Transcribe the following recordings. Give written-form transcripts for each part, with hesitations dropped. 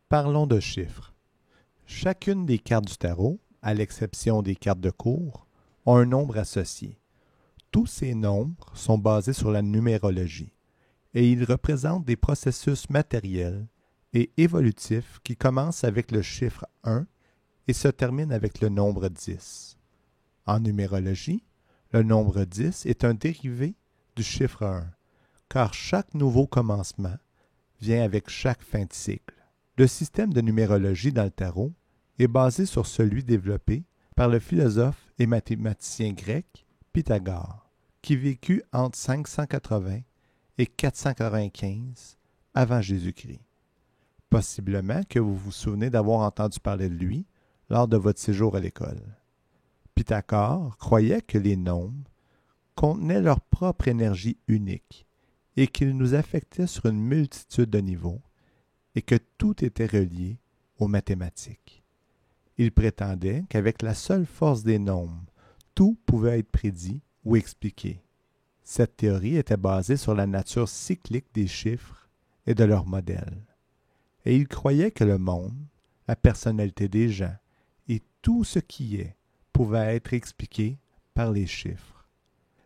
Parlons de chiffres. Chacune des cartes du tarot, à l'exception des cartes de cour, a un nombre associé. Tous ces nombres sont basés sur la numérologie et ils représentent des processus matériels et évolutifs qui commencent avec le chiffre 1 et se terminent avec le nombre 10. En numérologie, le nombre 10 est un dérivé du chiffre 1, car chaque nouveau commencement vient avec chaque fin de cycle. Le système de numérologie dans le tarot est basé sur celui développé par le philosophe et mathématicien grec Pythagore, qui vécut entre 580 et 495 avant Jésus-Christ. Possiblement que vous vous souvenez d'avoir entendu parler de lui lors de votre séjour à l'école. Pythagore croyait que les nombres contenaient leur propre énergie unique et qu'ils nous affectaient sur une multitude de niveaux et que tout était relié aux mathématiques. Il prétendait qu'avec la seule force des nombres, tout pouvait être prédit ou expliqué. Cette théorie était basée sur la nature cyclique des chiffres et de leurs modèles. Et il croyait que le monde, la personnalité des gens et tout ce qui est pouvait être expliqué par les chiffres.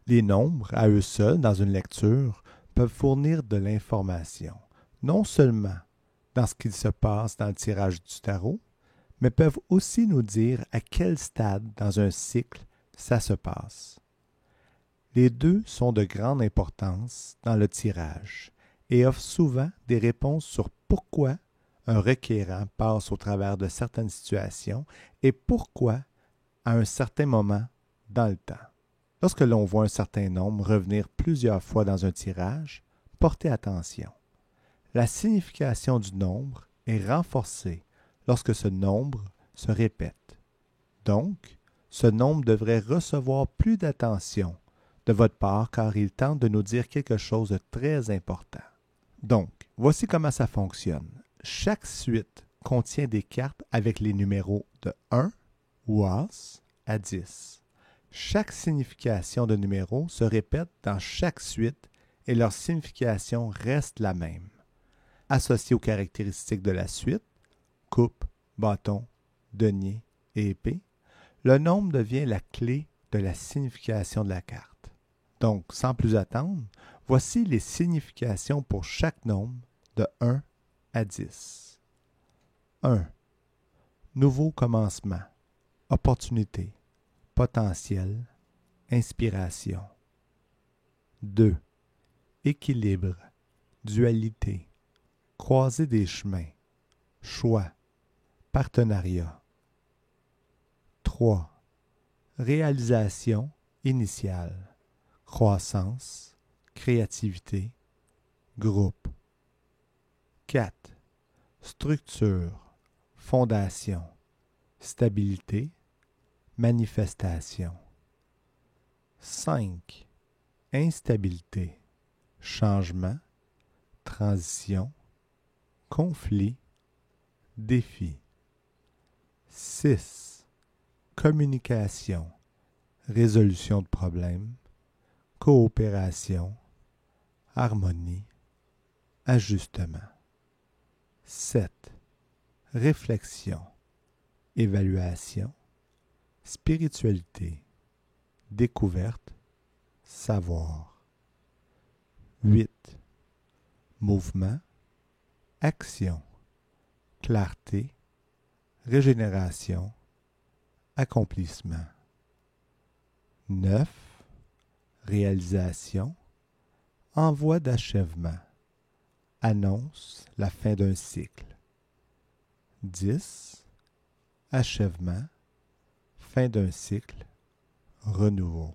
Les nombres, à eux seuls, dans une lecture, peuvent fournir de l'information, non seulement dans ce qu'il se passe dans le tirage du tarot, mais peuvent aussi nous dire à quel stade dans un cycle ça se passe. Les deux sont de grande importance dans le tirage et offrent souvent des réponses sur pourquoi un requérant passe au travers de certaines situations et pourquoi à un certain moment dans le temps. Lorsque l'on voit un certain nombre revenir plusieurs fois dans un tirage, portez attention. La signification du nombre est renforcée lorsque ce nombre se répète. Donc, ce nombre devrait recevoir plus d'attention de votre part car il tente de nous dire quelque chose de très important. Donc, voici comment ça fonctionne. Chaque suite contient des cartes avec les numéros de 1 ou As à 10. Chaque signification de numéro se répète dans chaque suite et leur signification reste la même. Associée aux caractéristiques de la suite, coupe, bâton, denier et épée, le nombre devient la clé de la signification de la carte. Donc, sans plus attendre, voici les significations pour chaque nombre de 1 à 10. 1. Nouveau commencement, opportunité, potentiel, inspiration. 2. Équilibre, dualité, croisée des chemins, choix, partenariat. 3. Réalisation initiale, croissance, créativité, groupe. 4. Structure, fondation, stabilité, manifestation. 5. Instabilité, changement, transition, conflit, défi. 6. Communication, résolution de problèmes, coopération, harmonie, ajustement. 7. Réflexion, évaluation, spiritualité, découverte, savoir. 8. Mouvement, action, clarté, régénération, accomplissement. 9. Réalisation, envoi d'achèvement, annonce la fin d'un cycle. 10. Achèvement, fin d'un cycle, renouveau.